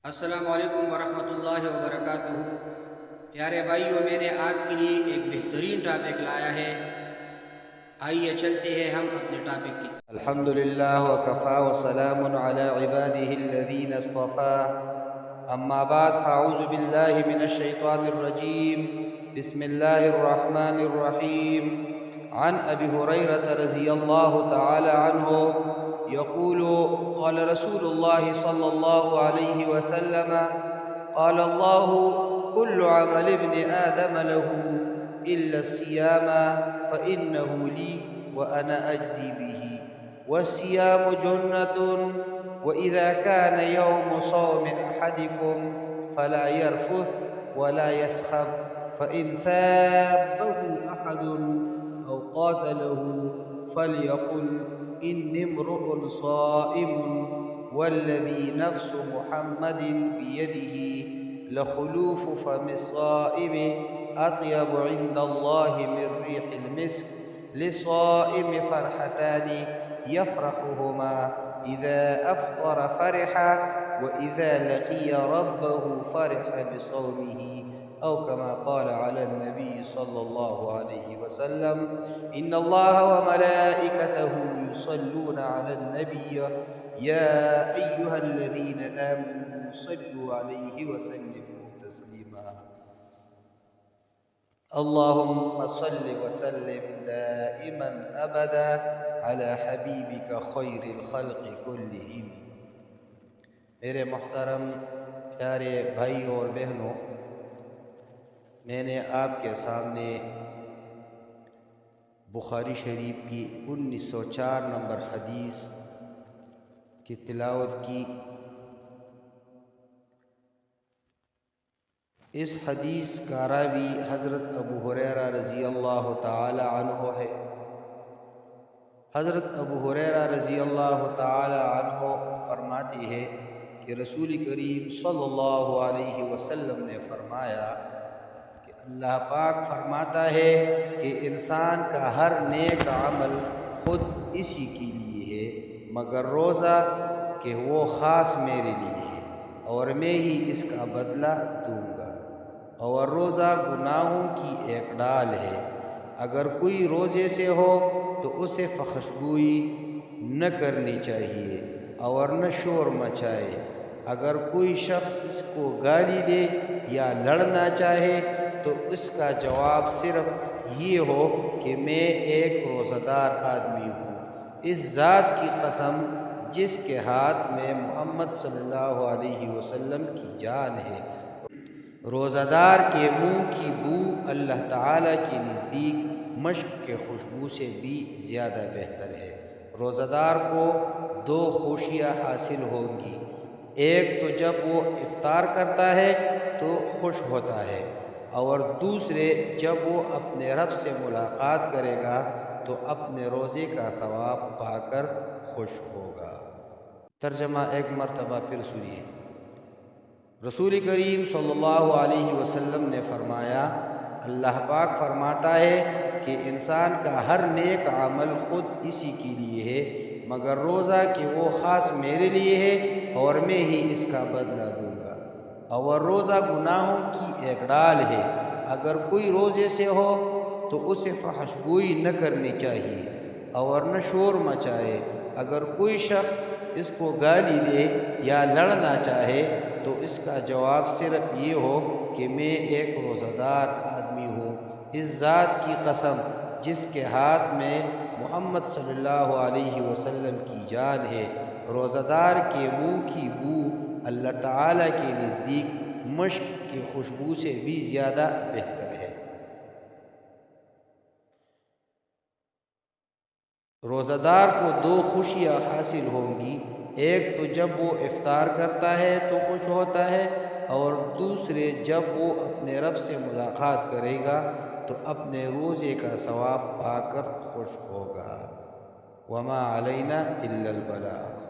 السلام علیکم ورحمۃ اللہ وبرکاتہ۔ پیارے بھائیوں، میں نے آپ کے لیے ایک بہترین ٹاپک لایا ہے، آئیے چلتے ہیں ہم اپنے ٹاپک کی طرف۔ الحمد للہ وکفا وسلام علی عباده الذین اصطفى، اما بعد فاعوذ باللہ من الشیطان الرجیم، بسم اللہ الرحمن الرحیم۔ عن ابی ہریرہ رضی اللہ تعالی عنہ يقول قال رسول الله صلى الله عليه وسلم قال الله كل عمل ابن آدم له إلا الصيام فإنه لي وأنا أجزي به، والصيام جنة، وإذا كان يوم صوم أحدكم فلا يرفث ولا يسخب، فإن سابه أحد أو قاتله فليقل إني امرؤ صائم، والذي نفس محمد بيده لخلوف فم الصائم أطيب عند الله من ريح المسك، للصائم فرحتان يفرحهما إذا أفطر فرح، وإذا لقي ربه فرح بصومه، أو كما قال على النبي صلى الله عليه وسلم إن الله وملائكته يصلون على النبي يا أيها الذين آمنوا صلوا عليه وسلموا تسليما، اللهم صل وسلم دائما أبدا على حبيبك خير الخلق كلهم۔ میرے محترم پیارے بھائیوں اور بہنوں، میں نے آپ کے سامنے بخاری شریف کی 1904 نمبر حدیث کی تلاوت کی۔ اس حدیث کا راوی حضرت ابو ہریرہ رضی اللہ تعالی عنہ ہے۔ حضرت ابو ہریرہ رضی اللہ تعالی عنہ فرماتے ہیں کہ رسول کریم صلی اللہ علیہ وسلم نے فرمایا کہ اللہ پاک فرماتا ہے کہ انسان کا ہر نیک عمل خود اسی کے لیے ہے مگر روزہ کہ وہ خاص میرے لیے ہے اور میں ہی اس کا بدلہ دوں گا، اور روزہ گناہوں کی ایک ڈال ہے، اگر کوئی روزے سے ہو تو اسے فحشگوئی نہ کرنی چاہیے اور نہ شور مچائے، اگر کوئی شخص اس کو گالی دے یا لڑنا چاہے تو اس کا جواب صرف یہ ہو کہ میں ایک روزہ دار آدمی ہوں، اس ذات کی قسم جس کے ہاتھ میں محمد صلی اللہ علیہ وسلم کی جان ہے، روزہ دار کے منہ کی بو اللہ تعالی کے نزدیک مشک کے خوشبو سے بھی زیادہ بہتر ہے۔ روزہ دار کو دو خوشیاں حاصل ہوں گی، ایک تو جب وہ افطار کرتا ہے تو خوش ہوتا ہے، اور دوسرے جب وہ اپنے رب سے ملاقات کرے گا تو اپنے روزے کا ثواب پا کر خوش ہوگا۔ ترجمہ ایک مرتبہ پھر سنیے۔ رسول کریم صلی اللہ علیہ وسلم نے فرمایا، اللہ پاک فرماتا ہے کہ انسان کا ہر نیک عمل خود اسی کے لیے ہے مگر روزہ کہ وہ خاص میرے لیے ہے اور میں ہی اس کا بدلہ دوں گا، اور روزہ گناہوں کی ایک ڈال ہے، اگر کوئی روزے سے ہو تو اسے فحشگوئی نہ کرنی چاہیے اور نہ شور مچائے، اگر کوئی شخص اس کو گالی دے یا لڑنا چاہے تو اس کا جواب صرف یہ ہو کہ میں ایک روزہ دار آدمی ہوں، اس ذات کی قسم جس کے ہاتھ میں محمد صلی اللہ علیہ وسلم کی جان ہے، روزہ دار کے منہ کی بو اللہ تعالی کے نزدیک مشک کی خوشبو سے بھی زیادہ بہتر ہے۔ روزہ دار کو دو خوشیاں حاصل ہوں گی، ایک تو جب وہ افطار کرتا ہے تو خوش ہوتا ہے، اور دوسرے جب وہ اپنے رب سے ملاقات کرے گا تو اپنے روزے کا ثواب پا کر خوش ہوگا۔ وما علینا الا البلاغ۔